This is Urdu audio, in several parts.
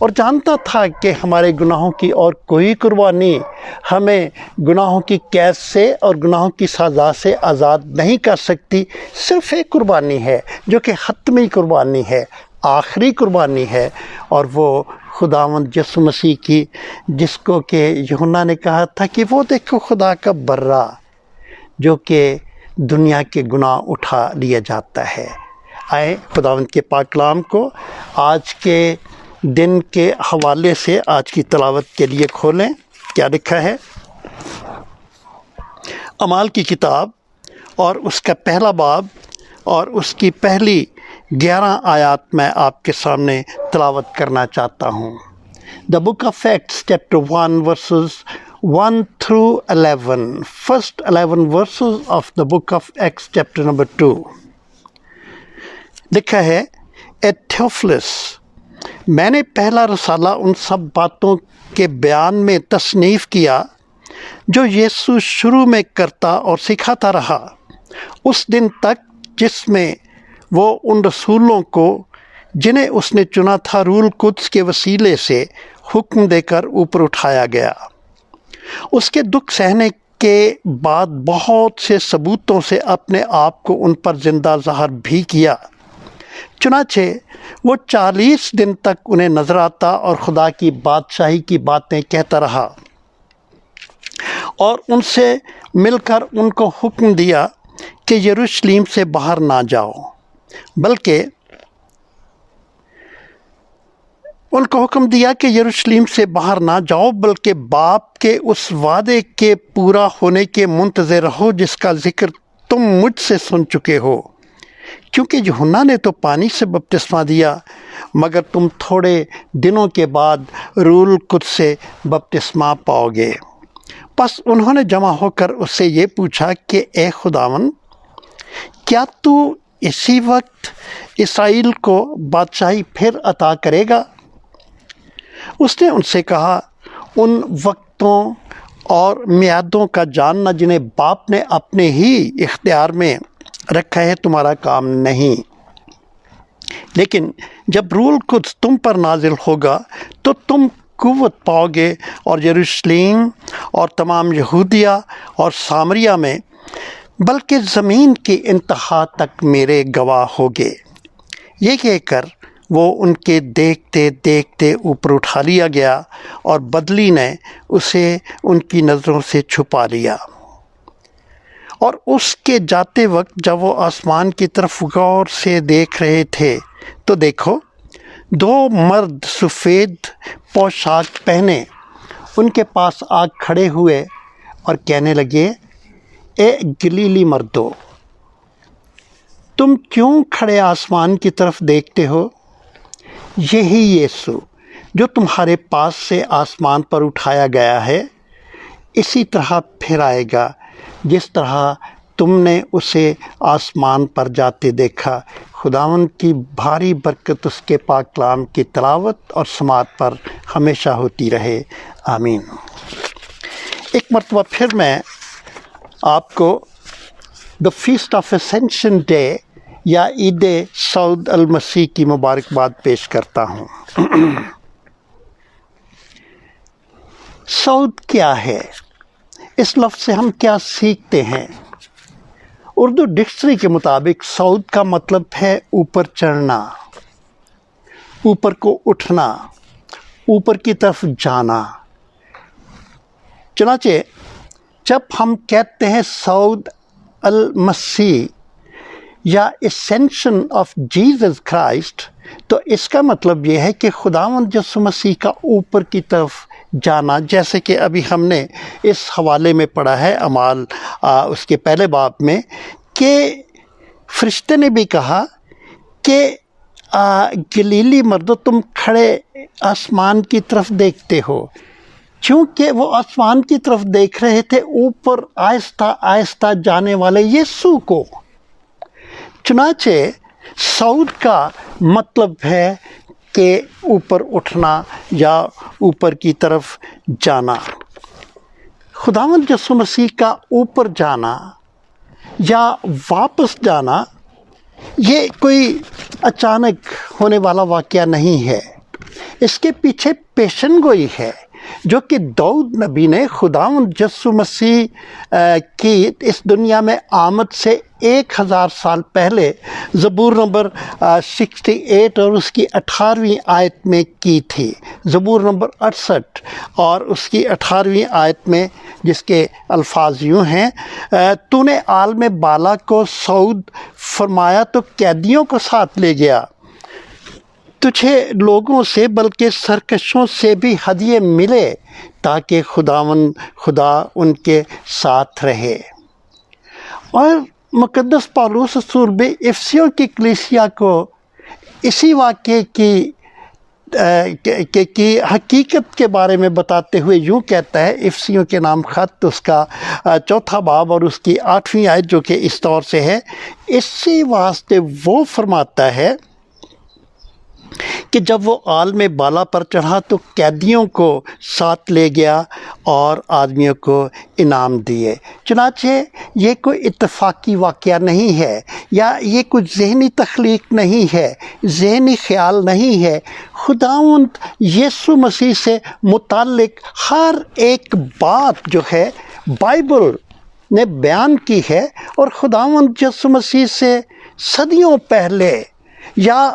اور جانتا تھا کہ ہمارے گناہوں کی اور کوئی قربانی ہمیں گناہوں کی قید سے اور گناہوں کی سزا سے آزاد نہیں کر سکتی. صرف ایک قربانی ہے جو کہ حتمی قربانی ہے، آخری قربانی ہے، اور وہ خداوند یسوع مسیح کی، جس کو کہ یوحنا نے کہا تھا کہ وہ دیکھو خدا کا برہ جو کہ دنیا کے گناہ اٹھا لیا جاتا ہے. آئے خداوند کے پاک کلام کو آج کے دن کے حوالے سے آج کی تلاوت کے لیے کھولیں. کیا لکھا ہے؟ اعمال کی کتاب اور اس کا پہلا باب اور اس کی پہلی 11 آیات میں آپ کے سامنے تلاوت کرنا چاہتا ہوں. The book of Acts chapter 1 verses 1 through 11. First 11 verses of the book of Acts chapter number 2. لکھا ہے، اے تھیوفلس، میں نے پہلا رسالہ ان سب باتوں کے بیان میں تصنیف کیا جو یسوع شروع میں کرتا اور سکھاتا رہا اس دن تک جس میں وہ ان رسولوں کو جنہیں اس نے چنا تھا روح القدس کے وسیلے سے حکم دے کر اوپر اٹھایا گیا. اس کے دکھ سہنے کے بعد بہت سے ثبوتوں سے اپنے آپ کو ان پر زندہ ظاہر بھی کیا. چنانچہ وہ 40 دن تک انہیں نظر آتا اور خدا کی بادشاہی کی باتیں کہتا رہا، اور ان سے مل کر ان کو حکم دیا کہ یروشلم سے باہر نہ جاؤ، بلکہ باپ کے اس وعدے کے پورا ہونے کے منتظر رہو جس کا ذکر تم مجھ سے سن چکے ہو. کیونکہ یوحنا نے تو پانی سے بپتسمہ دیا، مگر تم تھوڑے دنوں کے بعد روح القدس سے بپتسمہ پاؤ گے. پس انہوں نے جمع ہو کر اس سے یہ پوچھا کہ اے خداوند، کیا تو اسی وقت اسرائیل کو بادشاہی پھر عطا کرے گا؟ اس نے ان سے کہا، ان وقتوں اور میعادوں کا جاننا جنہیں باپ نے اپنے ہی اختیار میں رکھا ہے تمہارا کام نہیں، لیکن جب روح القدس تم پر نازل ہوگا تو تم قوت پاؤ گے، اور یروشلم اور تمام یہودیہ اور سامریہ میں بلکہ زمین کی انتہا تک میرے گواہ ہوگے. یہ کہہ کر وہ ان کے دیکھتے دیکھتے اوپر اٹھا لیا گیا، اور بدلی نے اسے ان کی نظروں سے چھپا لیا. اور اس کے جاتے وقت جب وہ آسمان کی طرف غور سے دیکھ رہے تھے تو دیکھو، 2 مرد سفید پوشاک پہنے ان کے پاس آ کھڑے ہوئے اور کہنے لگے، اے گلیلی مردو، تم کیوں کھڑے آسمان کی طرف دیکھتے ہو؟ یہی یسوع جو تمہارے پاس سے آسمان پر اٹھایا گیا ہے، اسی طرح پھر آئے گا جس طرح تم نے اسے آسمان پر جاتے دیکھا. خداوند کی بھاری برکت اس کے پاک کلام کی تلاوت اور سماعت پر ہمیشہ ہوتی رہے. آمین. ایک مرتبہ پھر میں آپ کو دا فیسٹ آف اسینشن ڈے یا عید سعود المسیح کی مبارکباد پیش کرتا ہوں. سعود کیا ہے؟ اس لفظ سے ہم کیا سیکھتے ہیں؟ اردو ڈکشنری کے مطابق صعود کا مطلب ہے اوپر چڑھنا، اوپر کو اٹھنا، اوپر کی طرف جانا. چنانچہ جب ہم کہتے ہیں صعود المسیح یا اسینشن آف جیزس کرائسٹ، تو اس کا مطلب یہ ہے کہ خداوند یسوع مسیح کا اوپر کی طرف جانا، جیسے کہ ابھی ہم نے اس حوالے میں پڑھا ہے اعمال اس کے پہلے باب میں، کہ فرشتے نے بھی کہا کہ گلیلی مردو، تم کھڑے آسمان کی طرف دیکھتے ہو. چونکہ وہ آسمان کی طرف دیکھ رہے تھے اوپر آہستہ آہستہ جانے والے یسوع کو. چنانچہ صعود کا مطلب ہے کہ اوپر اٹھنا یا اوپر کی طرف جانا. خداوند یسوع مسیح کا اوپر جانا یا واپس جانا یہ کوئی اچانک ہونے والا واقعہ نہیں ہے. اس کے پیچھے پیشن گوئی ہے جو کہ داؤد نبی نے خداوند یسوع مسیح کی اس دنیا میں آمد سے 1000 سال پہلے زبور نمبر 68 اور اس کی 18ویں آیت میں کی تھی۔ زبور نمبر 68 اور اس کی 18ویں آیت میں، جس کے الفاظ یوں ہیں: تو نے عالم بالا کو صعود فرمایا تو قیدیوں کو ساتھ لے گیا، تجھے لوگوں سے بلکہ سرکشوں سے بھی ہدیے ملے تاکہ خداوند خدا ان کے ساتھ رہے۔ اور مقدس پالوس رسول بھی افسیوں کی کلیسیا کو اسی واقعے کی حقیقت کے بارے میں بتاتے ہوئے یوں کہتا ہے، افسیوں کے نام خط اس کا 4 باب اور اس کی 8ویں آیت، جو کہ اس طور سے ہے: اسی واسطے وہ فرماتا ہے کہ جب وہ عالم بالا پر چڑھا تو قیدیوں کو ساتھ لے گیا اور آدمیوں کو انعام دیے۔ چنانچہ یہ کوئی اتفاقی واقعہ نہیں ہے، یا یہ کچھ ذہنی تخلیق نہیں ہے، ذہنی خیال نہیں ہے۔ خداوند یسوع مسیح سے متعلق ہر ایک بات جو ہے بائبل نے بیان کی ہے، اور خداوند یسوع مسیح سے صدیوں پہلے، یا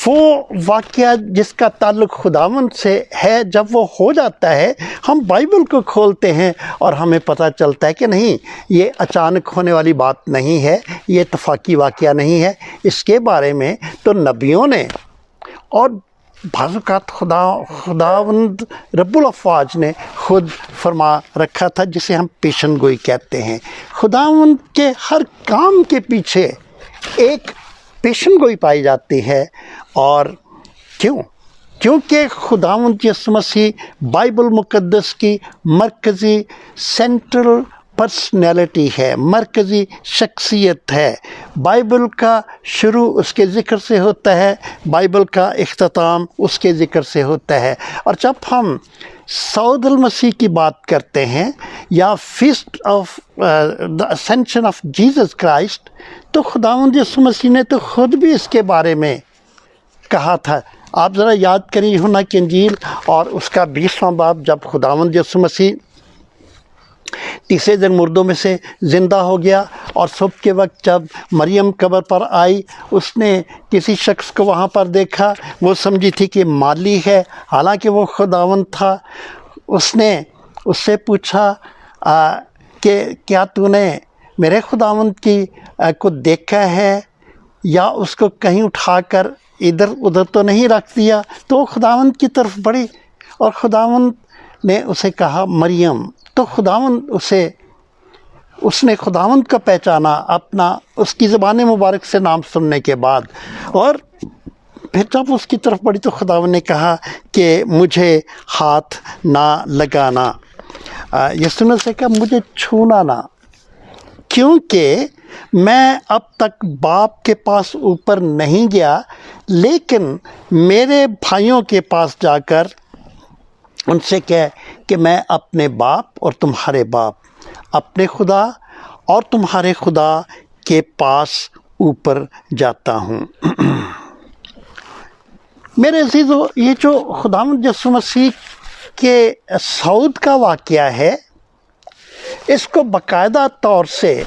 وہ واقعہ جس کا تعلق خداوند سے ہے، جب وہ ہو جاتا ہے ہم بائبل کو کھولتے ہیں اور ہمیں پتہ چلتا ہے کہ نہیں، یہ اچانک ہونے والی بات نہیں ہے، یہ اتفاقی واقعہ نہیں ہے۔ اس کے بارے میں تو نبیوں نے اور بعض اوقات خداوند رب الافواج نے خود فرما رکھا تھا، جسے ہم پیشن گوئی کہتے ہیں۔ خداوند کے ہر کام کے پیچھے ایک پیشن گوئی پائی جاتی ہے۔ اور کیونکہ خداوند یسوع مسیح بائبل مقدس کی مرکزی سینٹرل پرسنالٹی ہے، مرکزی شخصیت ہے۔ بائبل کا شروع اس کے ذکر سے ہوتا ہے، بائبل کا اختتام اس کے ذکر سے ہوتا ہے۔ اور جب ہم صعود المسیح کی بات کرتے ہیں، یا feast of the Ascension of Jesus Christ, تو خداوند یسوع مسیح نے تو خود بھی اس کے بارے میں کہا تھا۔ آپ ذرا یاد کریں یوحنا کی انجیل اور اس کا 20واں باب، جب خداوند یسوع مسیح تیسرے دن مردوں میں سے زندہ ہو گیا، اور صبح کے وقت جب مریم قبر پر آئی، اس نے کسی شخص کو وہاں پر دیکھا، وہ سمجھی تھی کہ مالی ہے، حالانکہ وہ خداوند تھا۔ اس نے اس سے پوچھا کہ کیا تو نے میرے خداوند کو دیکھا ہے، یا اس کو کہیں اٹھا کر ادھر ادھر تو نہیں رکھ دیا؟ تو وہ خداوند کی طرف بڑھی، اور خداوند نے اسے کہا مریم۔ تو اس نے خداوند کا پہچانا اپنا، اس کی زبان مبارک سے نام سننے کے بعد، اور پھر جب اس کی طرف بڑھی تو خداوند نے کہا کہ مجھے ہاتھ نہ لگانا۔ یسوع نے اسے کہا مجھے چھونا نہ، کیونکہ میں اب تک باپ کے پاس اوپر نہیں گیا، لیکن میرے بھائیوں کے پاس جا کر ان سے کہہ کہ میں اپنے باپ اور تمہارے باپ، اپنے خدا اور تمہارے خدا کے پاس اوپر جاتا ہوں۔ میرے عزیزو، یہ جو خداوند یسوع مسیح کے صعود کا واقعہ ہے، اس کو باقاعدہ طور سے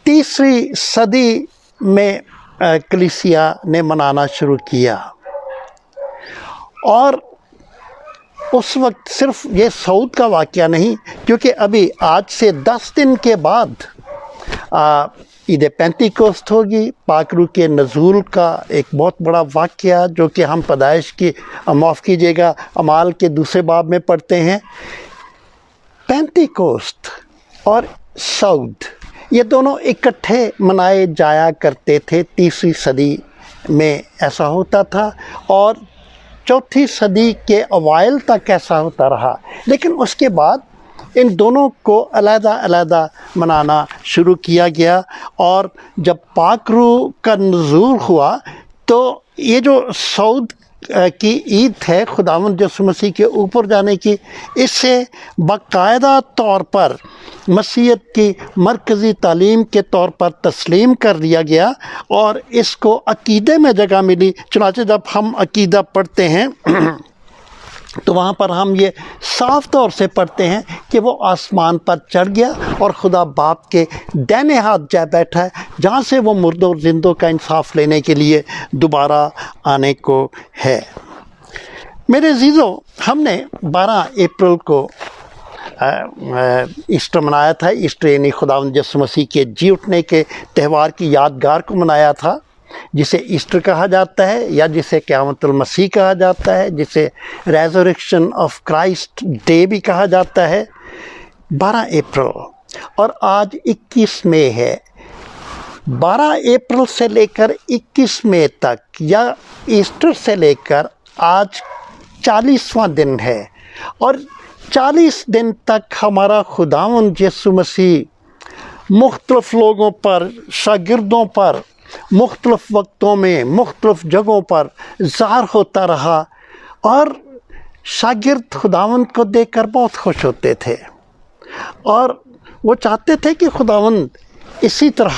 3 صدی میں کلیسیا نے منانا شروع کیا، اور اس وقت صرف یہ صعود کا واقعہ نہیں، کیونکہ ابھی آج سے 10 دن کے بعد عید پینتیکوست ہوگی، پاک روح کے نزول کا ایک بہت بڑا واقعہ، جو کہ ہم پیدائش کی، معاف کیجیے گا، اعمال کے 2 باب میں پڑھتے ہیں۔ پینتیکوست اور صعود، یہ دونوں اکٹھے منائے جایا کرتے تھے۔ 3 صدی میں ایسا ہوتا تھا، اور 4 صدی کے اوائل تک ایسا ہوتا رہا، لیکن اس کے بعد ان دونوں کو علیحدہ علیحدہ منانا شروع کیا گیا۔ اور جب پاک روح کا نزول ہوا، تو یہ جو صعود کی عید ہے خداوند یسوع مسیح کے اوپر جانے کی، اسے باقاعدہ طور پر مسیحیت کی مرکزی تعلیم کے طور پر تسلیم کر دیا گیا اور اس کو عقیدے میں جگہ ملی۔ چنانچہ جب ہم عقیدہ پڑھتے ہیں تو وہاں پر ہم یہ صاف طور سے پڑھتے ہیں کہ وہ آسمان پر چڑھ گیا اور خدا باپ کے دائنے ہاتھ جا بیٹھا ہے، جہاں سے وہ مردوں اور زندوں کا انصاف لینے کے لیے دوبارہ آنے کو ہے۔ میرے عزیزو، ہم نے 12 اپریل کو ایسٹر منایا تھا۔ ایسٹر یعنی خداوند یسوع مسیح کے جی اٹھنے کے تہوار کی یادگار کو منایا تھا، جسے ایسٹر کہا جاتا ہے یا جسے قیامت المسیح کہا جاتا ہے، جسے ریزریکشن آف کرائسٹ ڈے بھی کہا جاتا ہے۔ 12 اپریل اور آج 21 مئی ہے۔ 12 اپریل سے لے کر 21 مئی تک یا ایسٹر سے لے کر آج 40واں دن ہے، اور 40 دن تک ہمارا خداوند یسوع مسیح مختلف لوگوں پر، شاگردوں پر، مختلف وقتوں میں مختلف جگہوں پر ظاہر ہوتا رہا، اور شاگرد خداوند کو دیکھ کر بہت خوش ہوتے تھے اور وہ چاہتے تھے کہ خداوند اسی طرح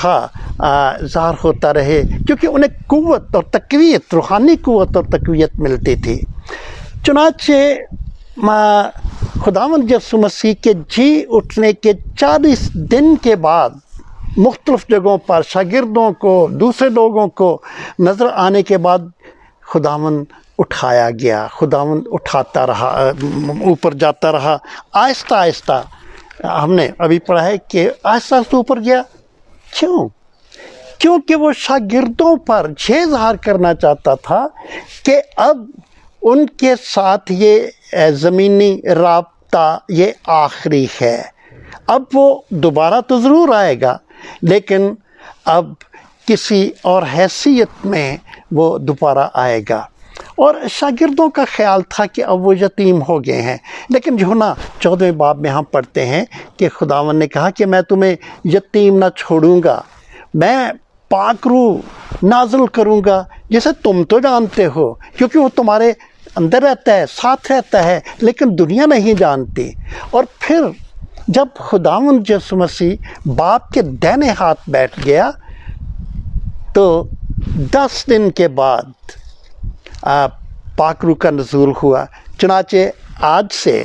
ظاہر ہوتا رہے، کیونکہ انہیں قوت اور تقویت، روحانی قوت اور تقویت ملتی تھی۔ چنانچہ خداوند یسوع مسیح کے جی اٹھنے کے 40 دن کے بعد مختلف جگہوں پر شاگردوں کو، دوسرے لوگوں کو نظر آنے کے بعد خداوند اٹھایا گیا، خداوند اٹھاتا رہا، اوپر جاتا رہا، آہستہ آہستہ۔ ہم نے ابھی پڑھا ہے کہ آہستہ آہستہ اوپر گیا۔ کیونکہ وہ شاگردوں پر یہ ظاہر کرنا چاہتا تھا کہ اب ان کے ساتھ یہ زمینی رابطہ یہ آخری ہے۔ اب وہ دوبارہ تو ضرور آئے گا، لیکن اب کسی اور حیثیت میں وہ دوبارہ آئے گا۔ اور شاگردوں کا خیال تھا کہ اب وہ یتیم ہو گئے ہیں، لیکن یوحنا 14ویں باب میں ہم پڑھتے ہیں کہ خداوند نے کہا کہ میں تمہیں یتیم نہ چھوڑوں گا، میں پاک روح نازل کروں گا جسے تم تو جانتے ہو، کیونکہ وہ تمہارے اندر رہتا ہے، ساتھ رہتا ہے، لیکن دنیا نہیں جانتی۔ اور پھر جب خداوند یسوع مسیح باپ کے دائنے ہاتھ بیٹھ گیا تو 10 دن کے بعد پاک روح کا نزول ہوا۔ چنانچہ آج سے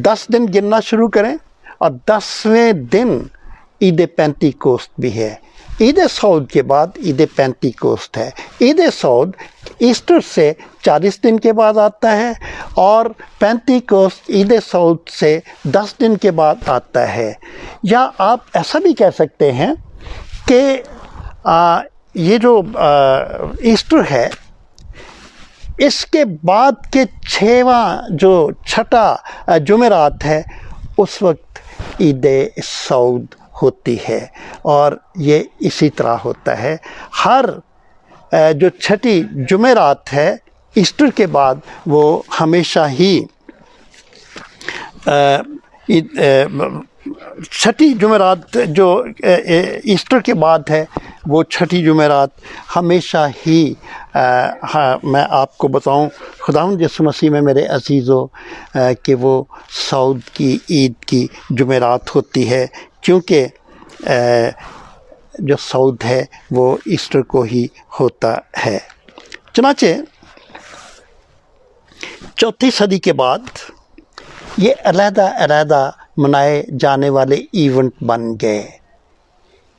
10 دن گننا شروع کریں، اور 10ویں دن عید پینتی کوست بھی ہے۔ عید سعود کے بعد عید پینتی کوست ہے۔ عید سعود ایسٹر سے 40 دن کے بعد آتا ہے، اور پینتی کوست عید سعود سے 10 دن کے بعد آتا ہے۔ یا آپ ایسا بھی کہہ سکتے ہیں کہ یہ جو ایسٹر ہے، اس کے بعد کے 6واں جو چھٹا جمعرات ہے، اس وقت عید سعود ہوتی ہے، اور یہ اسی طرح ہوتا ہے۔ ہر جو چھٹی جمعرات ہے ایسٹر کے بعد، وہ ہمیشہ ہی چھٹی جمعرات جو ایسٹر کے بعد ہے، وہ چھٹی جمعرات ہمیشہ ہی میں آپ کو بتاؤں خداوند یسوع مسیح میں میرے عزیزو کہ وہ سعود کی عید کی جمعرات ہوتی ہے، کیونکہ جو سعود ہے وہ ایسٹر کو ہی ہوتا ہے۔ چنانچہ 4 صدی کے بعد یہ علیحدہ علیحدہ منائے جانے والے ایونٹ بن گئے۔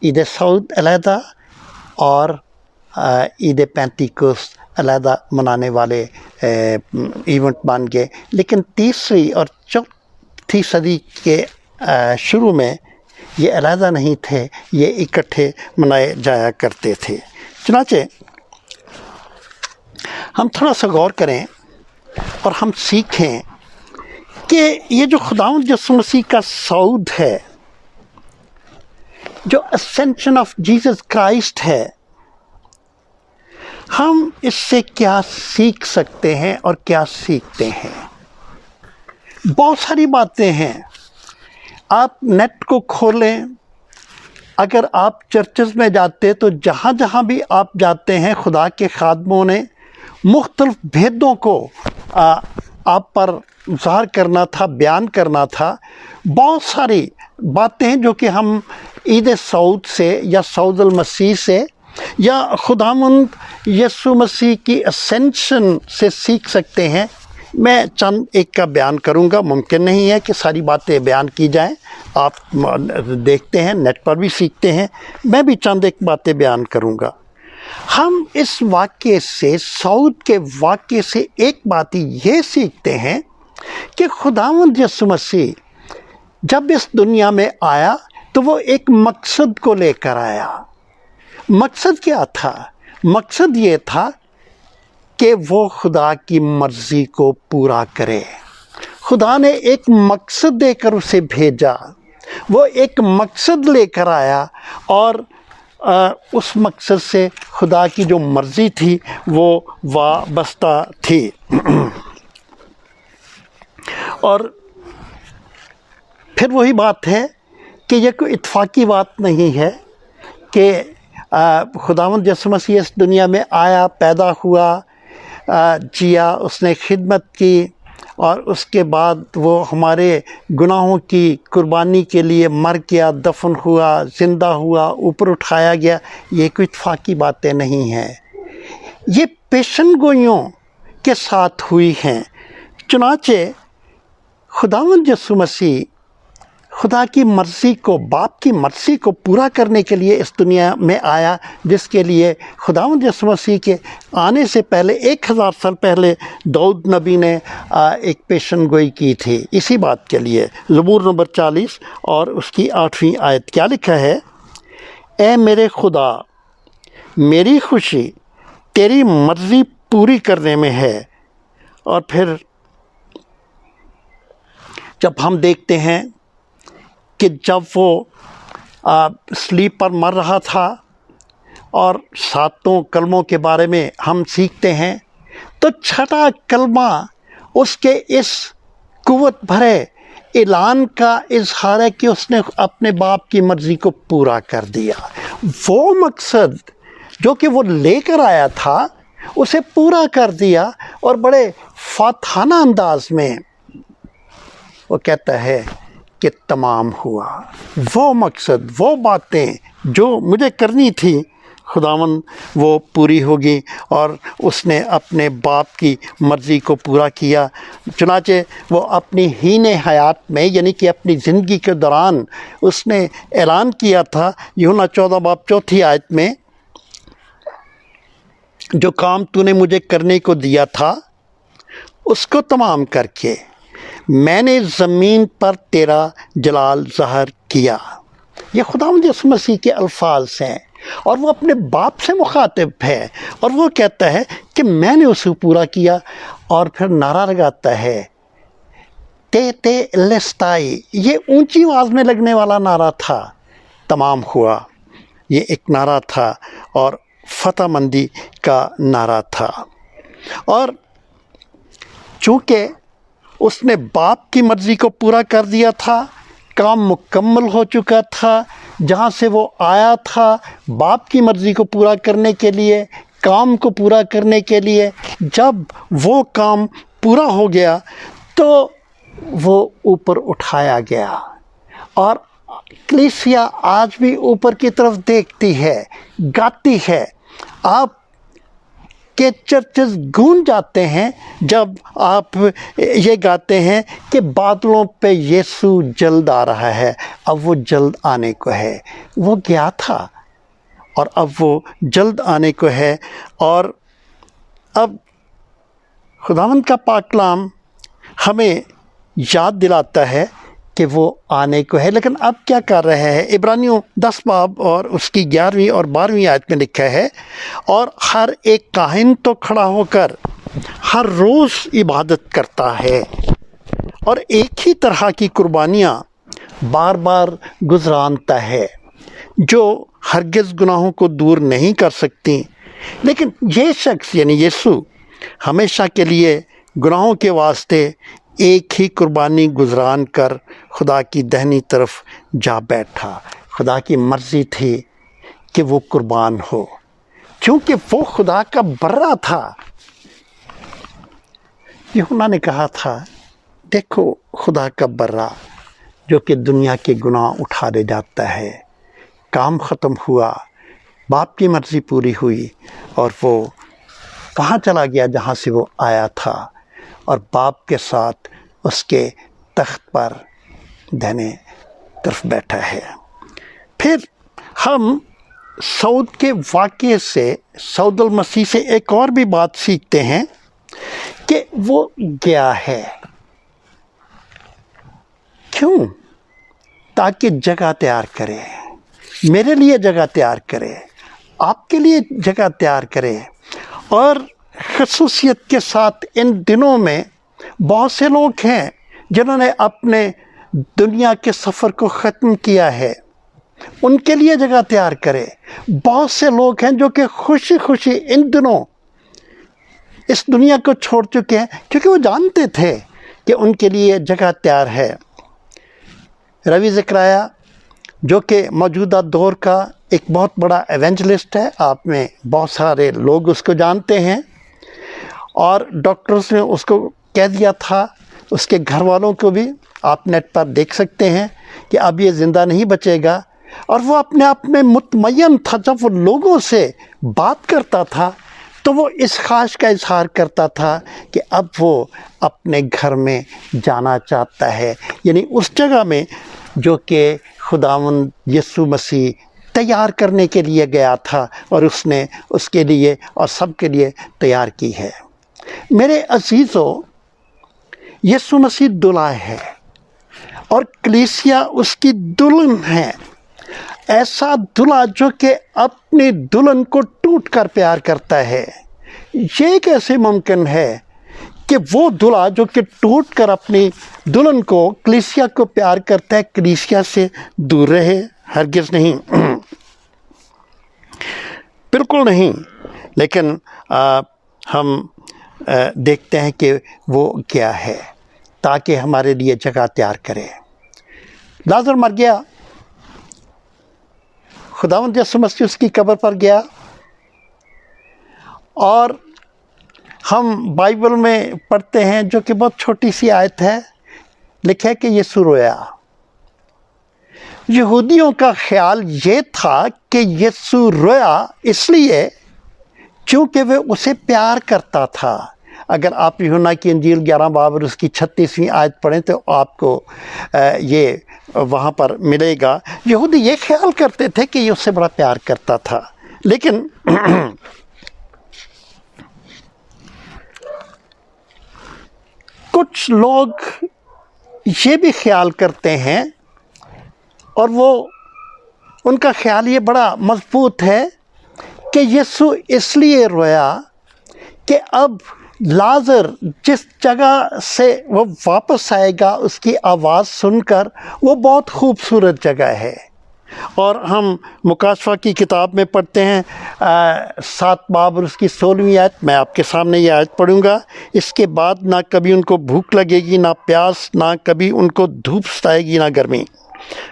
عید سعود علیحدہ اور عید پینتی کوست علیحدہ منانے والے ایونٹ بن گئے، لیکن 3 اور 4 صدی کے شروع میں یہ علیحدہ نہیں تھے، یہ اکٹھے منائے جایا کرتے تھے۔ چنانچہ ہم تھوڑا سا غور کریں اور ہم سیکھیں کہ یہ جو خداوند یسوع مسیح کا صعود ہے، جو اسینشن آف جیسس کرائسٹ ہے، ہم اس سے کیا سیکھ سکتے ہیں اور کیا سیکھتے ہیں؟ بہت ساری باتیں ہیں۔ آپ نیٹ کو کھولیں اگر آپ چرچز میں جاتے تو جہاں جہاں بھی آپ جاتے ہیں خدا کے خادموں نے مختلف بھیدوں کو آپ پر ظاہر کرنا تھا، بیان کرنا تھا۔ بہت ساری باتیں جو کہ ہم عید سعود سے یا سعود المسیح سے یا خداوند یسوع مسیح کی اسینشن سے سیکھ سکتے ہیں۔ میں چند ایک کا بیان کروں گا، ممکن نہیں ہے کہ ساری باتیں بیان کی جائیں، آپ دیکھتے ہیں نیٹ پر بھی سیکھتے ہیں، میں بھی چند ایک باتیں بیان کروں گا۔ ہم اس واقعے سے، سعود کے واقعے سے ایک بات یہ سیکھتے ہیں کہ خداوند یسوع مسیح جب اس دنیا میں آیا تو وہ ایک مقصد کو لے کر آیا۔ مقصد کیا تھا؟ مقصد یہ تھا کہ وہ خدا کی مرضی کو پورا کرے۔ خدا نے ایک مقصد دے کر اسے بھیجا، وہ ایک مقصد لے کر آیا، اور اس مقصد سے خدا کی جو مرضی تھی وہ وابستہ تھی۔ اور پھر وہی بات ہے کہ یہ کوئی اتفاقی بات نہیں ہے کہ خداوند یسوع مسیح اس دنیا میں آیا، پیدا ہوا، جیا، اس نے خدمت کی، اور اس کے بعد وہ ہمارے گناہوں کی قربانی کے لیے مر گیا، دفن ہوا، زندہ ہوا، اوپر اٹھایا گیا۔ یہ کوئی اتفاقی باتیں نہیں ہیں، یہ پیشن گوئیوں کے ساتھ ہوئی ہیں۔ چنانچہ خداوند یسوع مسیح خدا کی مرضی کو، باپ کی مرضی کو پورا کرنے کے لیے اس دنیا میں آیا، جس کے لیے خداوند یسوع مسیح کے آنے سے پہلے 1000 سال پہلے داؤد نبی نے ایک پیشن گوئی کی تھی اسی بات کے لیے۔ زبور نمبر 40 اور اس کی 8ویں آیت کیا لکھا ہے؟ اے میرے خدا، میری خوشی تیری مرضی پوری کرنے میں ہے۔ اور پھر جب ہم دیکھتے ہیں کہ جب وہ سلیپ پر مر رہا تھا اور 7 کلموں کے بارے میں ہم سیکھتے ہیں، تو 6واں کلمہ اس کے اس قوت بھرے اعلان کا اظہار ہے کہ اس نے اپنے باپ کی مرضی کو پورا کر دیا۔ وہ مقصد جو کہ وہ لے کر آیا تھا اسے پورا کر دیا، اور بڑے فاتحانہ انداز میں وہ کہتا ہے کہ تمام ہوا۔ وہ مقصد، وہ باتیں جو مجھے کرنی تھی خداوند وہ پوری ہوگی، اور اس نے اپنے باپ کی مرضی کو پورا کیا۔ چنانچہ وہ اپنی ہین حیات میں، یعنی کہ اپنی زندگی کے دوران اس نے اعلان کیا تھا، یوحنا 14 باب 4 آیت میں، جو کام تو نے مجھے کرنے کو دیا تھا اس کو تمام کر کے میں نے زمین پر تیرا جلال ظاہر کیا۔ یہ خداوند یسوع مسیح کے الفاظ ہیں، اور وہ اپنے باپ سے مخاطب ہے، اور وہ کہتا ہے کہ میں نے اسے پورا کیا۔ اور پھر نعرہ لگاتا ہے تے لستائی، یہ اونچی آواز میں لگنے والا نعرہ تھا، تمام ہوا، یہ ایک نعرہ تھا، اور فتح مندی کا نعرہ تھا۔ اور چونکہ اس نے باپ کی مرضی کو پورا کر دیا تھا، کام مکمل ہو چکا تھا، جہاں سے وہ آیا تھا باپ کی مرضی کو پورا کرنے کے لیے، کام کو پورا کرنے کے لیے، جب وہ کام پورا ہو گیا تو وہ اوپر اٹھایا گیا۔ اور کلیسیا آج بھی اوپر کی طرف دیکھتی ہے، گاتی ہے۔ آپ کہ چرچز گونج جاتے ہیں جب آپ یہ گاتے ہیں کہ بادلوں پہ یسوع جلد آ رہا ہے، اب وہ جلد آنے کو ہے۔ وہ گیا تھا اور اب وہ جلد آنے کو ہے۔ اور اب خداوند کا پاک کلام ہمیں یاد دلاتا ہے کہ وہ آنے کو ہے، لیکن اب کیا کر رہے ہیں؟ عبرانیوں 10 باب اور اس کی 11ویں اور 12ویں آیت میں لکھا ہے، اور ہر ایک کاہن تو کھڑا ہو کر ہر روز عبادت کرتا ہے، اور ایک ہی طرح کی قربانیاں بار بار گزرانتا ہے، جو ہرگز گناہوں کو دور نہیں کر سکتی۔ لیکن یہ شخص یعنی یسوع ہمیشہ کے لیے گناہوں کے واسطے ایک ہی قربانی گزران کر خدا کی دہنی طرف جا بیٹھا۔ خدا کی مرضی تھی کہ وہ قربان ہو، چونکہ وہ خدا کا برا تھا۔ یوحنا نے کہا تھا، دیکھو خدا کا برا جو کہ دنیا کے گناہ اٹھا لے جاتا ہے۔ کام ختم ہوا، باپ کی مرضی پوری ہوئی، اور وہ کہاں چلا گیا جہاں سے وہ آیا تھا، اور باپ کے ساتھ اس کے تخت پر دہنے طرف بیٹھا ہے۔ پھر ہم سعود کے واقعے سے، سعود المسیح سے ایک اور بھی بات سیکھتے ہیں کہ وہ گیا ہے۔ کیوں؟ تاکہ جگہ تیار کرے، میرے لیے جگہ تیار کرے، آپ کے لیے جگہ تیار کرے۔ اور خصوصیت کے ساتھ ان دنوں میں بہت سے لوگ ہیں جنہوں نے اپنے دنیا کے سفر کو ختم کیا ہے، ان کے لیے جگہ تیار کرے۔ بہت سے لوگ ہیں جو کہ خوشی خوشی ان دنوں اس دنیا کو چھوڑ چکے ہیں، کیونکہ وہ جانتے تھے کہ ان کے لیے جگہ تیار ہے۔ روی زکریا جو کہ موجودہ دور کا ایک بہت بڑا ایونجلسٹ ہے، آپ میں بہت سارے لوگ اس کو جانتے ہیں، اور ڈاکٹرز نے اس کو کہہ دیا تھا، اس کے گھر والوں کو بھی، آپ نیٹ پر دیکھ سکتے ہیں کہ اب یہ زندہ نہیں بچے گا۔ اور وہ اپنے آپ میں مطمئن تھا، جب وہ لوگوں سے بات کرتا تھا تو وہ اس خواہش کا اظہار کرتا تھا کہ اب وہ اپنے گھر میں جانا چاہتا ہے، یعنی اس جگہ میں جو کہ خداوند یسوع مسیح تیار کرنے کے لیے گیا تھا، اور اس نے اس کے لیے اور سب کے لیے تیار کی ہے۔ میرے عزیزو، یسوع مسیح دلہا ہے اور کلیسیا اس کی دلہن ہے۔ ایسا دلہا جو کہ اپنی دلہن کو ٹوٹ کر پیار کرتا ہے۔ یہ کیسے ممکن ہے کہ وہ دلہا جو کہ ٹوٹ کر اپنی دلہن کو، کلیسیا کو پیار کرتا ہے، کلیسیا سے دور رہے؟ ہرگز نہیں، بالکل نہیں۔ لیکن ہم دیکھتے ہیں کہ وہ کیا ہے، تاکہ ہمارے لیے جگہ تیار کرے۔ لازر مر گیا، خداوند یسوع مسیح اس کی قبر پر گیا، اور ہم بائبل میں پڑھتے ہیں، جو کہ بہت چھوٹی سی آیت ہے، لکھا ہے کہ یسوع رویا۔ یہودیوں کا خیال یہ تھا کہ یسوع رویا اس لیے چونکہ وہ اسے پیار کرتا تھا۔ اگر آپ یوحنا کی انجیل 11 باب اور اس کی 36ویں آیت پڑھیں تو آپ کو یہ وہاں پر ملے گا۔ یہودی یہ خیال کرتے تھے کہ یہ اس سے بڑا پیار کرتا تھا، لیکن کچھ لوگ یہ بھی خیال کرتے ہیں، اور وہ ان کا خیال یہ بڑا مضبوط ہے کہ یسوع اس لیے رویا کہ اب لازر جس جگہ سے وہ واپس آئے گا، اس کی آواز سن کر، وہ بہت خوبصورت جگہ ہے۔ اور ہم مکاشفہ کی کتاب میں پڑھتے ہیں 7 باب اور اس کی 16ویں آیت، میں آپ کے سامنے یہ آیت پڑھوں گا۔ اس کے بعد نہ کبھی ان کو بھوک لگے گی، نہ پیاس، نہ کبھی ان کو دھوپ ستائے گی، نہ گرمی۔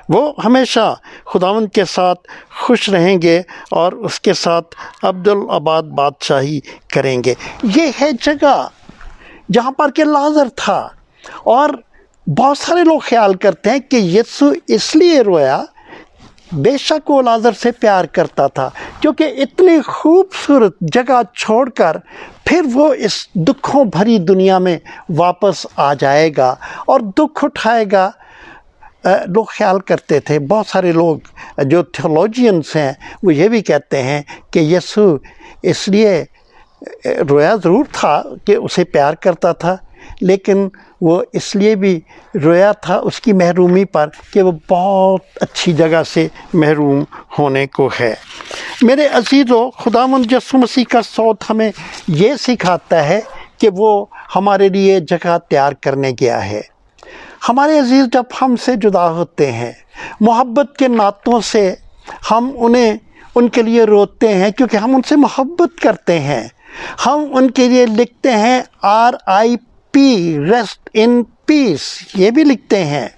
وہ ہمیشہ خداوند کے ساتھ خوش رہیں گے اور اس کے ساتھ عبدالآباد بادشاہی کریں گے۔ یہ ہے جگہ جہاں پر کہ لازر تھا، اور بہت سارے لوگ خیال کرتے ہیں کہ یسوع اس لیے رویا، بے شک وہ لازر سے پیار کرتا تھا، کیونکہ اتنی خوبصورت جگہ چھوڑ کر پھر وہ اس دکھوں بھری دنیا میں واپس آ جائے گا اور دکھ اٹھائے گا۔ لوگ خیال کرتے تھے، بہت سارے لوگ جو تھیولوجینس ہیں وہ یہ بھی کہتے ہیں کہ یسوع اس لیے رویا ضرور تھا کہ اسے پیار کرتا تھا، لیکن وہ اس لیے بھی رویا تھا اس کی محرومی پر کہ وہ بہت اچھی جگہ سے محروم ہونے کو ہے۔ میرے عزیزو، خداوند یسوع مسیح کا صوت ہمیں یہ سکھاتا ہے کہ وہ ہمارے لیے جگہ تیار کرنے گیا ہے۔ ہمارے عزیز جب ہم سے جدا ہوتے ہیں، محبت کے ناتوں سے ہم ان کے لیے روتے ہیں، کیونکہ ہم ان سے محبت کرتے ہیں۔ ہم ان کے لیے لکھتے ہیں RIP، ریسٹ ان پیس، یہ بھی لکھتے ہیں۔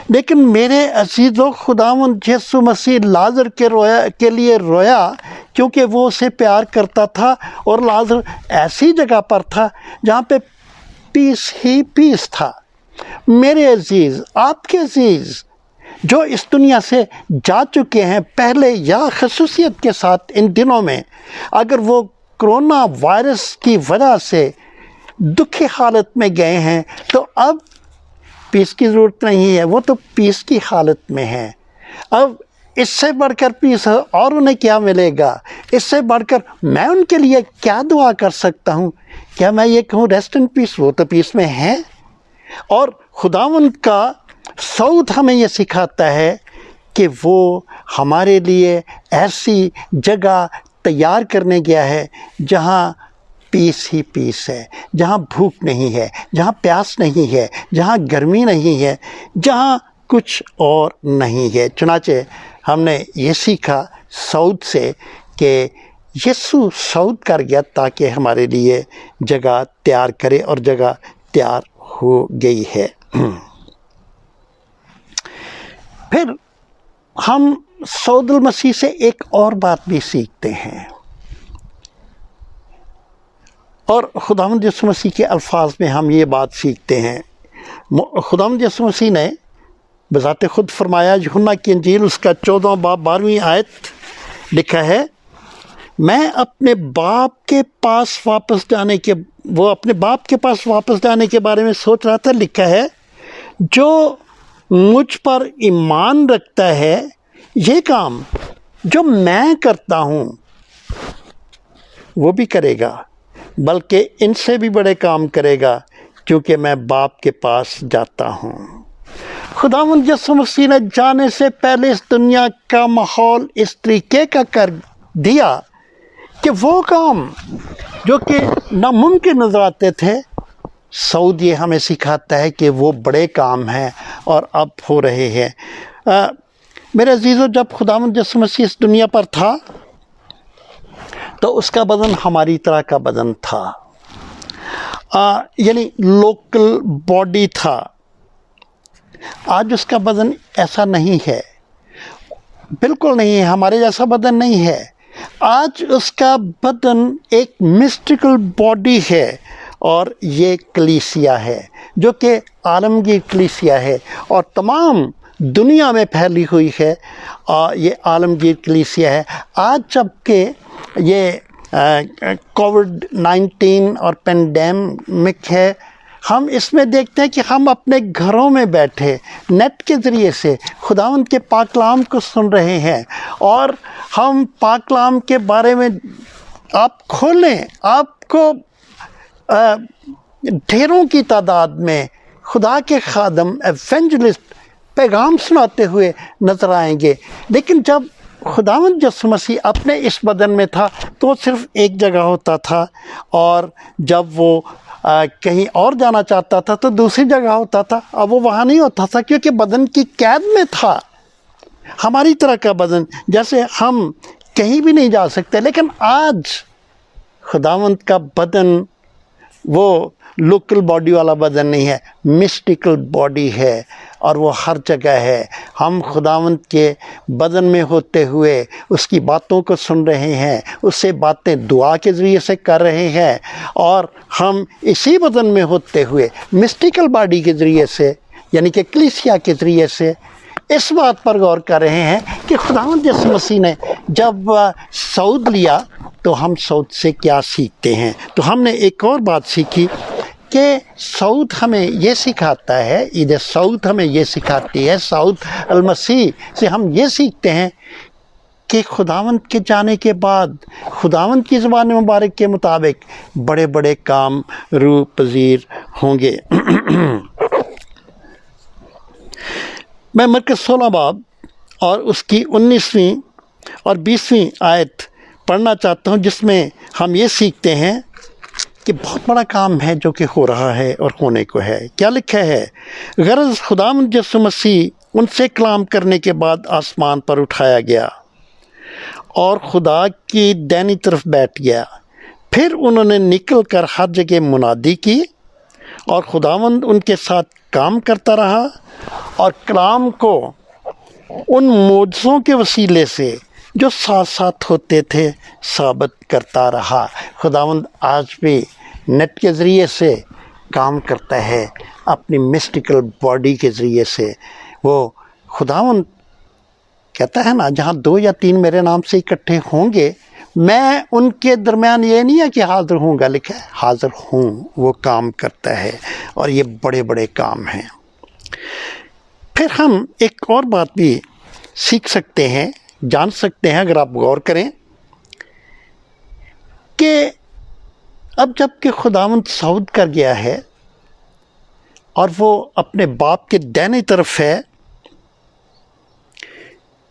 لیکن میرے عزیزو، خداوند یسوع مسیح لازر کے لیے رویا کیونکہ وہ اسے پیار کرتا تھا، اور لازر ایسی جگہ پر تھا جہاں پہ پیس ہی پیس تھا۔ میرے عزیز، آپ کے عزیز جو اس دنیا سے جا چکے ہیں پہلے یا خصوصیت کے ساتھ ان دنوں میں، اگر وہ کرونا وائرس کی وجہ سے دکھی حالت میں گئے ہیں تو اب پیس کی ضرورت نہیں ہے، وہ تو پیس کی حالت میں ہیں۔ اب اس سے بڑھ کر پیس اور انہیں کیا ملے گا؟ اس سے بڑھ کر میں ان کے لیے کیا دعا کر سکتا ہوں؟ کیا میں یہ کہوں ریسٹ ان پیس؟ وہ تو پیس میں ہیں۔ اور خداوند کا صعود ہمیں یہ سکھاتا ہے کہ وہ ہمارے لیے ایسی جگہ تیار کرنے گیا ہے جہاں پیس ہی پیس ہے، جہاں بھوک نہیں ہے، جہاں پیاس نہیں ہے، جہاں گرمی نہیں ہے، جہاں کچھ اور نہیں ہے۔ چنانچہ ہم نے یہ سیکھا صعود سے کہ یسوع صعود کر گیا تاکہ ہمارے لیے جگہ تیار کرے، اور جگہ تیار ہو گئی ہے۔ پھر ہم صعود المسیح سے ایک اور بات بھی سیکھتے ہیں، اور خداوند یسوع مسیح کے الفاظ میں ہم یہ بات سیکھتے ہیں۔ خداوند یسوع مسیح نے بذات خود فرمایا، یوحنا کی انجیل اس کا 14 باب 12ویں آیت لکھا ہے، میں اپنے باپ کے پاس واپس جانے کے بارے میں سوچ رہا تھا۔ لکھا ہے، جو مجھ پر ایمان رکھتا ہے یہ کام جو میں کرتا ہوں وہ بھی کرے گا، بلکہ ان سے بھی بڑے کام کرے گا، کیونکہ میں باپ کے پاس جاتا ہوں۔ خداوند یسوع مسیح نے جانے سے پہلے اس دنیا کا ماحول اس طریقے کا کر دیا کہ وہ کام جو کہ ناممکن نظر آتے تھے، صعود یہ ہمیں سکھاتا ہے کہ وہ بڑے کام ہیں اور اب ہو رہے ہیں۔ میرے عزیزو، جب خداوند یسوع مسیح اس دنیا پر تھا تو اس کا بدن ہماری طرح کا بدن تھا، یعنی لوکل باڈی تھا۔ آج اس کا بدن ایسا نہیں ہے، بالکل نہیں ہے، ہمارے جیسا بدن نہیں ہے۔ آج اس کا بدن ایک مسٹیکل باڈی ہے، اور یہ کلیسیا ہے جو کہ عالمگیر کلیسیا ہے، اور تمام دنیا میں پھیلی ہوئی ہے، اور یہ عالمگیر کلیسیا ہے۔ آج جب کہ یہ کووڈ-19 اور پینڈیمک ہے، ہم اس میں دیکھتے ہیں کہ ہم اپنے گھروں میں بیٹھے نیٹ کے ذریعے سے خداوند کے پاک کلام کو سن رہے ہیں، اور ہم پاک کلام کے بارے میں آپ کھولیں، آپ کو ڈھیروں کی تعداد میں خدا کے خادم ایونجلسٹ پیغام سناتے ہوئے نظر آئیں گے۔ لیکن جب خداوند یسوع مسیح اپنے اس بدن میں تھا تو وہ صرف ایک جگہ ہوتا تھا، اور جب وہ کہیں اور جانا چاہتا تھا تو دوسری جگہ ہوتا تھا۔ اب وہ وہاں نہیں ہوتا تھا کیونکہ بدن کی قید میں تھا، ہماری طرح کا بدن، جیسے ہم کہیں بھی نہیں جا سکتے۔ لیکن آج خداوند کا بدن وہ لوکل باڈی والا بدن نہیں ہے، مسٹیکل باڈی ہے، اور وہ ہر جگہ ہے۔ ہم خداوند کے بدن میں ہوتے ہوئے اس کی باتوں کو سن رہے ہیں، اس سے باتیں دعا کے ذریعے سے کر رہے ہیں، اور ہم اسی بدن میں ہوتے ہوئے مسٹیکل باڈی کے ذریعے سے، یعنی کہ کلیسیا کے ذریعے سے اس بات پر غور کر رہے ہیں کہ خداوند یسوع مسیح نے جب صعود لیا تو ہم صعود سے کیا سیکھتے ہیں۔ تو ہم نے ایک اور بات سیکھی کہ صعود ہمیں یہ سکھاتا ہے، عید صعود ہمیں یہ سکھاتی ہے، صعود المسیح سے ہم یہ سیکھتے ہیں کہ خداوند کے جانے کے بعد خداوند کی زبان مبارک کے مطابق بڑے بڑے کام روح پذیر ہوں گے۔ میں مرکز 16 باب اور اس کی 19ویں اور 20ویں آیت پڑھنا چاہتا ہوں، جس میں ہم یہ سیکھتے ہیں کہ بہت بڑا کام ہے جو کہ ہو رہا ہے اور ہونے کو ہے۔ کیا لکھا ہے؟ غرض خداوند یسوع مسیح ان سے کلام کرنے کے بعد آسمان پر اٹھایا گیا اور خدا کی دائنی طرف بیٹھ گیا۔ پھر انہوں نے نکل کر ہر جگہ منادی کی، اور خداوند ان کے ساتھ کام کرتا رہا اور کلام کو ان معجزوں کے وسیلے سے جو ساتھ ساتھ ہوتے تھے ثابت کرتا رہا۔ خداوند آج بھی نیٹ کے ذریعے سے کام کرتا ہے، اپنی مسٹیکل باڈی کے ذریعے سے۔ وہ خداوند کہتا ہے نا، جہاں 2 یا 3 میرے نام سے اکٹھے ہوں گے، میں ان کے درمیان یہ نہیں ہے کہ حاضر ہوں گا، لکھا ہے حاضر ہوں۔ وہ کام کرتا ہے اور یہ بڑے بڑے کام ہیں۔ پھر ہم ایک اور بات بھی سیکھ سکتے ہیں، جان سکتے ہیں اگر آپ غور کریں، کہ اب جب کہ خداوند صعود کر گیا ہے اور وہ اپنے باپ کے دائیں طرف ہے،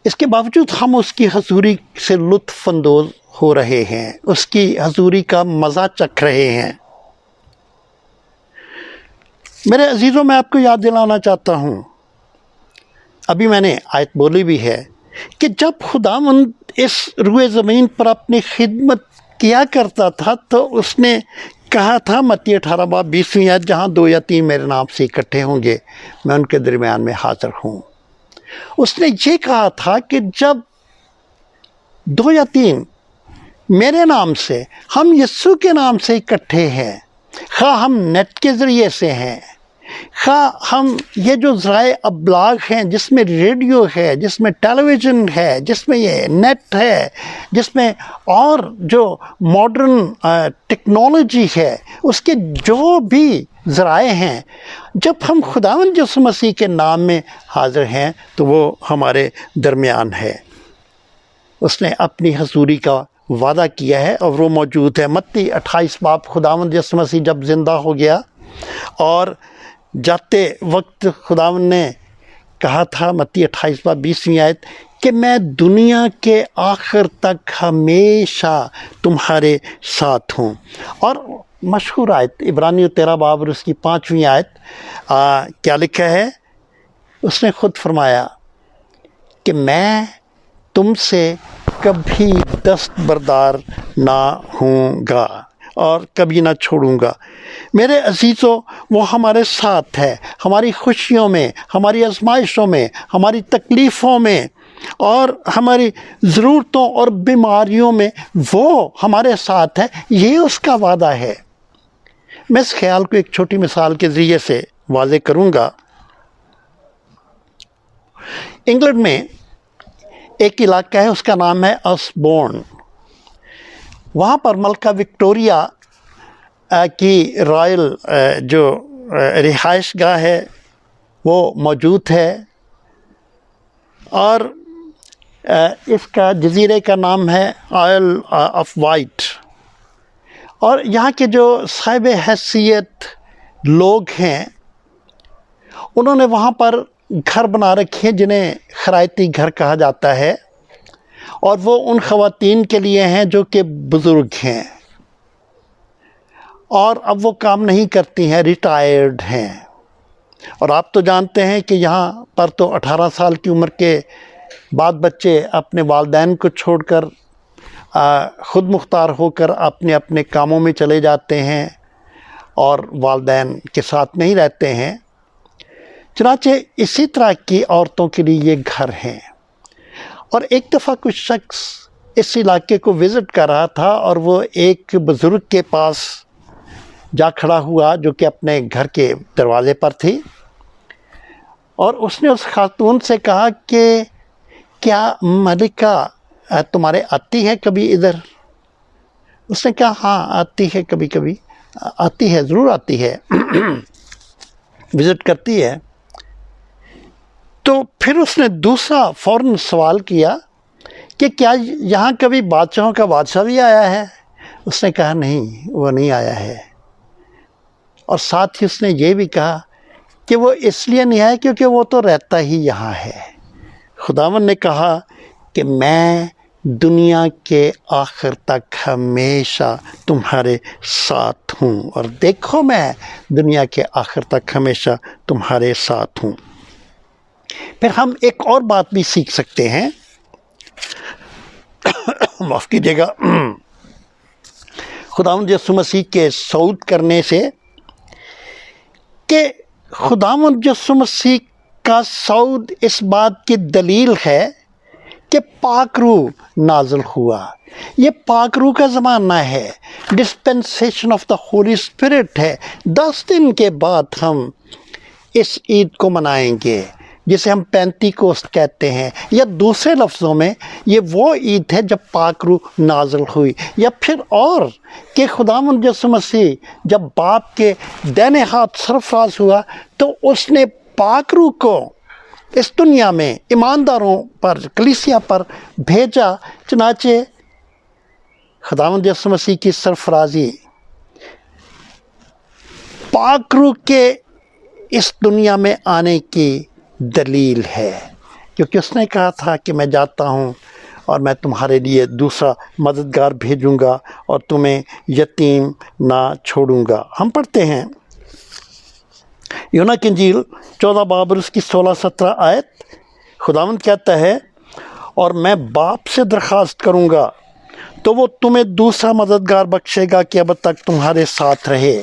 اس کے باوجود ہم اس کی حضوری سے لطف اندوز ہو رہے ہیں، اس کی حضوری کا مزہ چکھ رہے ہیں۔ میرے عزیزوں، میں آپ کو یاد دلانا چاہتا ہوں، ابھی میں نے آیت بولی بھی ہے، کہ جب خداوند اس روئے زمین پر اپنی خدمت کیا کرتا تھا تو اس نے کہا تھا، متی 18:20 آیت، جہاں 2 یا 3 میرے نام سے اکٹھے ہوں گے میں ان کے درمیان میں حاضر ہوں۔ اس نے یہ کہا تھا کہ جب 2 یا 3 میرے نام سے، ہم یسوع کے نام سے اکٹھے ہیں، خواہ ہم نیٹ کے ذریعے سے ہیں، خواہ ہم یہ جو ذرائع ابلاغ ہیں، جس میں ریڈیو ہے، جس میں ٹیلی ویژن ہے، جس میں یہ نیٹ ہے، جس میں اور جو ماڈرن ٹیکنالوجی ہے، اس کے جو بھی ذرائع ہیں، جب ہم خداوند یسوع مسیح کے نام میں حاضر ہیں تو وہ ہمارے درمیان ہے۔ اس نے اپنی حضوری کا وعدہ کیا ہے اور وہ موجود ہے۔ متی 28 باب، خداوند یسوع مسیح جب زندہ ہو گیا اور جاتے وقت خداوند نے کہا تھا، متی 28:20 آیت، کہ میں دنیا کے آخر تک ہمیشہ تمہارے ساتھ ہوں۔ اور مشہور آیت عبرانیوں 13 باب اور اس کی 5ویں آیت، کیا لکھا ہے؟ اس نے خود فرمایا کہ میں تم سے کبھی دستبردار نہ ہوں گا اور کبھی نہ چھوڑوں گا۔ میرے عزیزوں، وہ ہمارے ساتھ ہے، ہماری خوشیوں میں، ہماری آزمائشوں میں، ہماری تکلیفوں میں اور ہماری ضرورتوں اور بیماریوں میں وہ ہمارے ساتھ ہے، یہ اس کا وعدہ ہے۔ میں اس خیال کو ایک چھوٹی مثال کے ذریعے سے واضح کروں گا۔ انگلینڈ میں ایک علاقہ ہے، اس کا نام ہے اسبورن۔ وہاں پر ملکہ وکٹوریہ کی رائل جو رہائش گاہ ہے وہ موجود ہے، اور اس کا جزیرے کا نام ہے آئل آف وائٹ۔ اور یہاں کے جو صاحب حیثیت لوگ ہیں، انہوں نے وہاں پر گھر بنا رکھے ہیں جنہیں خرائطی گھر کہا جاتا ہے، اور وہ ان خواتین کے لیے ہیں جو کہ بزرگ ہیں اور اب وہ کام نہیں کرتی ہیں، ریٹائرڈ ہیں۔ اور آپ تو جانتے ہیں کہ یہاں پر تو 18 سال کی عمر کے بعد بچے اپنے والدین کو چھوڑ کر خود مختار ہو کر اپنے اپنے کاموں میں چلے جاتے ہیں اور والدین کے ساتھ نہیں رہتے ہیں۔ چنانچہ اسی طرح کی عورتوں کے لیے یہ گھر ہیں۔ اور ایک دفعہ کچھ شخص اس علاقے کو وزٹ کر رہا تھا اور وہ ایک بزرگ کے پاس جا کھڑا ہوا جو کہ اپنے گھر کے دروازے پر تھی، اور اس نے اس خاتون سے کہا کہ کیا ملکہ تمہارے آتی ہے کبھی ادھر؟ اس نے کہا ہاں آتی ہے، کبھی کبھی آتی ہے، ضرور آتی ہے، وزٹ کرتی ہے۔ تو پھر اس نے دوسرا فوراً سوال کیا کہ کیا یہاں کبھی بادشاہوں کا بادشاہ بھی آیا ہے؟ اس نے کہا نہیں، وہ نہیں آیا ہے۔ اور ساتھ ہی اس نے یہ بھی کہا کہ وہ اس لیے نہیں آیا کیونکہ وہ تو رہتا ہی یہاں ہے۔ خداوند نے کہا کہ میں دنیا کے آخر تک ہمیشہ تمہارے ساتھ ہوں، اور دیکھو میں دنیا کے آخر تک ہمیشہ تمہارے ساتھ ہوں۔ پھر ہم ایک اور بات بھی سیکھ سکتے ہیں، معاف کیجیے گا، خداوند یسوع مسیح کے صعود کرنے سے، کہ خداوند یسوع مسیح کا صعود اس بات کی دلیل ہے کہ پاک روح نازل ہوا۔ یہ پاک روح کا زمانہ ہے، dispensation of the Holi spirit ہے۔ 10 دن کے بعد ہم اس عید کو منائیں گے جسے ہم پینتیکوست کہتے ہیں، یا دوسرے لفظوں میں یہ وہ عید ہے جب پاک روح نازل ہوئی، یا پھر اور کہ خداوند یسوع مسیح جب باپ کے دائیں ہاتھ سرفراز ہوا تو اس نے پاک روح کو اس دنیا میں ایمانداروں پر، کلیسیا پر بھیجا۔ چنانچہ خداوند یسوع مسیح کی سرفرازی پاک روح کے اس دنیا میں آنے کی دلیل ہے، کیونکہ اس نے کہا تھا کہ میں جاتا ہوں اور میں تمہارے لیے دوسرا مددگار بھیجوں گا اور تمہیں یتیم نہ چھوڑوں گا۔ ہم پڑھتے ہیں یوحنا کی انجیل 14 باب اور اس کی 16-17 آیت۔ خداوند کہتا ہے، اور میں باپ سے درخواست کروں گا تو وہ تمہیں دوسرا مددگار بخشے گا کہ اب تک تمہارے ساتھ رہے،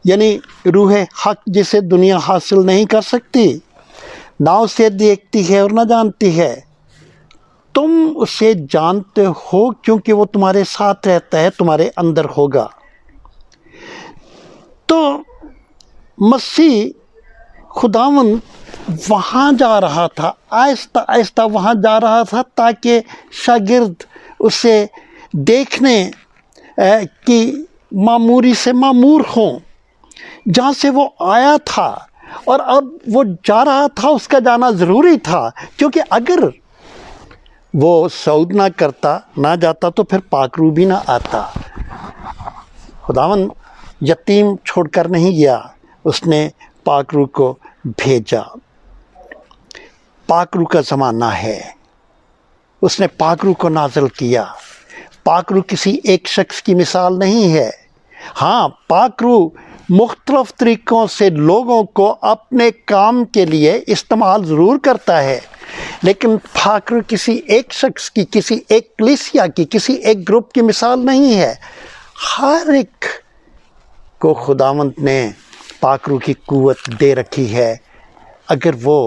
یعنی روح حق جسے دنیا حاصل نہیں کر سکتی، نہ اسے دیکھتی ہے اور نہ جانتی ہے، تم اسے جانتے ہو کیونکہ وہ تمہارے ساتھ رہتا ہے، تمہارے اندر ہوگا۔ تو مسیح خداوند وہاں جا رہا تھا، آہستہ آہستہ وہاں جا رہا تھا تاکہ شاگرد اسے دیکھنے کی معموری سے معمور ہوں۔ جہاں سے وہ آیا تھا اور اب وہ جا رہا تھا، اس کا جانا ضروری تھا، کیونکہ اگر وہ صعود نہ کرتا، نہ جاتا، تو پھر پاک روح بھی نہ آتا۔ خداوند یتیم چھوڑ کر نہیں گیا، اس نے پاک روح کو بھیجا۔ پاک روح کا زمانہ ہے، اس نے پاک روح کو نازل کیا۔ پاک روح کسی ایک شخص کی مثال نہیں ہے۔ ہاں، پاک روح مختلف طریقوں سے لوگوں کو اپنے کام کے لیے استعمال ضرور کرتا ہے، لیکن پاک روح کسی ایک شخص کی، کسی ایک کلیسیا کی، کسی ایک گروپ کی مثال نہیں ہے۔ ہر ایک کو خداوند نے پاک روح کی قوت دے رکھی ہے، اگر وہ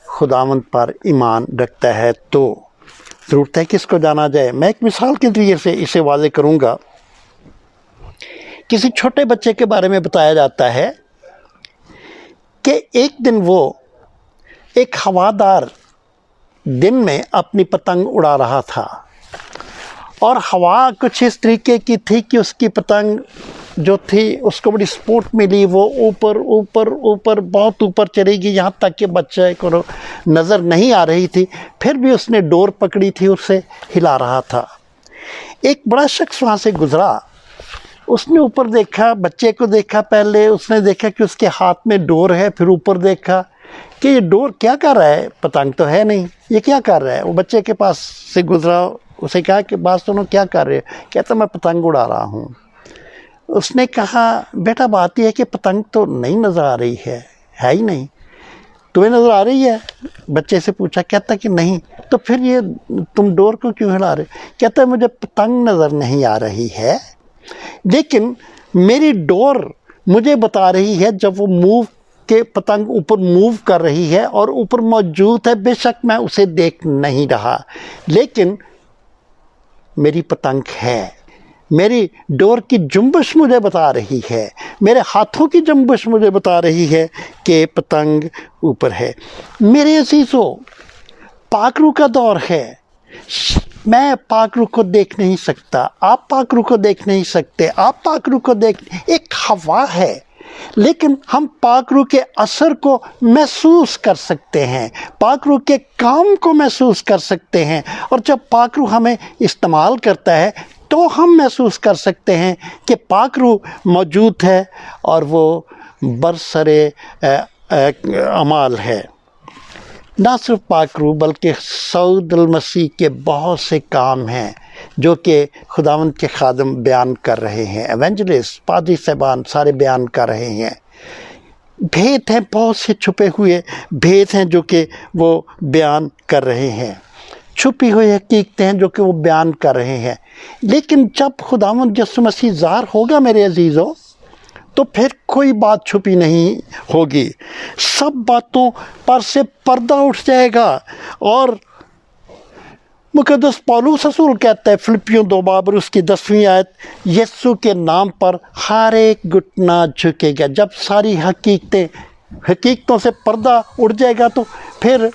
خداوند پر ایمان رکھتا ہے تو ضرورت ہے کہ اس کو جانا جائے۔ میں ایک مثال کے ذریعے سے اسے واضح کروں گا۔ کسی چھوٹے بچے کے بارے میں بتایا جاتا ہے کہ ایک دن وہ ایک ہوادار دن میں اپنی پتنگ اڑا رہا تھا، اور ہوا کچھ اس طریقے کی تھی کہ اس کی پتنگ جو تھی اس کو بڑی سپورٹ ملی، وہ اوپر اوپر اوپر بہت اوپر چلے گی، یہاں تک کہ بچے کو نظر نہیں آ رہی تھی، پھر بھی اس نے ڈور پکڑی تھی، اسے ہلا رہا تھا۔ ایک بڑا شخص وہاں سے گزرا، اس نے اوپر دیکھا، بچے کو دیکھا، پہلے اس نے دیکھا کہ اس کے ہاتھ میں ڈور ہے، پھر اوپر دیکھا کہ یہ ڈور کیا کر رہا ہے، پتنگ تو ہے نہیں، یہ کیا کر رہا ہے۔ وہ بچے کے پاس سے گزرا، اسے کہا کہ بات سنو، کیا کر رہے ہو؟ کہتا میں پتنگ اڑا رہا ہوں۔ اس نے کہا بیٹا بات یہ ہے کہ پتنگ تو نہیں نظر آ رہی ہے ہی نہیں، تمہیں نظر آ رہی ہے؟ بچے سے پوچھا، کہتا کہ نہیں۔ تو پھر یہ تم ڈور کو کیوں ہلا رہے؟ کہتا ہے مجھے پتنگ نظر نہیں آ رہی ہے، لیکن میری ڈور مجھے بتا رہی ہے جب وہ موو کہ پتنگ اوپر موو کر رہی ہے اور اوپر موجود ہے، بے شک میں اسے دیکھ نہیں رہا، لیکن میری پتنگ ہے، میری ڈور کی جنبش مجھے بتا رہی ہے، میرے ہاتھوں کی جنبش مجھے بتا رہی ہے کہ پتنگ اوپر ہے۔ میرے عزیزو، پاک روح کا دور ہے، میں پاک روح کو دیکھ نہیں سکتا، آپ پاک روح کو دیکھ نہیں سکتے، آپ پاک روح کو ایک ہوا ہے، لیکن ہم پاک روح کے اثر کو محسوس کر سکتے ہیں، پاک روح کے کام کو محسوس کر سکتے ہیں، اور جب پاک روح ہمیں استعمال کرتا ہے تو ہم محسوس کر سکتے ہیں کہ پاک روح موجود ہے اور وہ برسر اعمال ہے۔ نہ صرف پاک روح بلکہ صعود المسیح کے بہت سے کام ہیں جو کہ خداوند کے خادم بیان کر رہے ہیں، ایونجلسٹ، پادری صاحبان سارے بیان کر رہے ہیں۔ بھید ہیں، بہت سے چھپے ہوئے بھید ہیں جو کہ وہ بیان کر رہے ہیں، چھپی ہوئی حقیقتیں ہیں جو کہ وہ بیان کر رہے ہیں۔ لیکن جب خداوند یسوع مسیح ظاہر ہوگا میرے عزیزو، تو پھر کوئی بات چھپی نہیں ہوگی، سب باتوں پر سے پردہ اٹھ جائے گا۔ اور مقدس پولس رسول کہتا ہے فلپیوں 2 باب اس کی 10ویں آیت، یسوع کے نام پر ہر ایک گھٹنا جھکے گا۔ جب ساری حقیقتوں سے پردہ اٹھ جائے گا تو پھر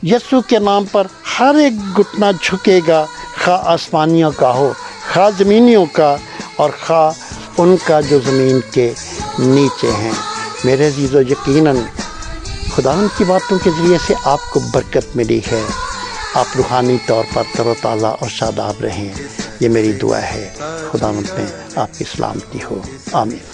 یسوع کے نام پر ہر ایک گھٹنا جھکے گا، خواہ آسمانیوں کا ہو، خواہ زمینیوں کا، اور خواہ ان کا جو زمین کے نیچے ہیں۔ میرے عزیزو، یقیناً خداوند کی باتوں کے ذریعے سے آپ کو برکت ملی ہے، آپ روحانی طور پر تر و تازہ اور شاداب رہیں، یہ میری دعا ہے۔ خداوند میں آپ کی سلامتی ہو، آمین۔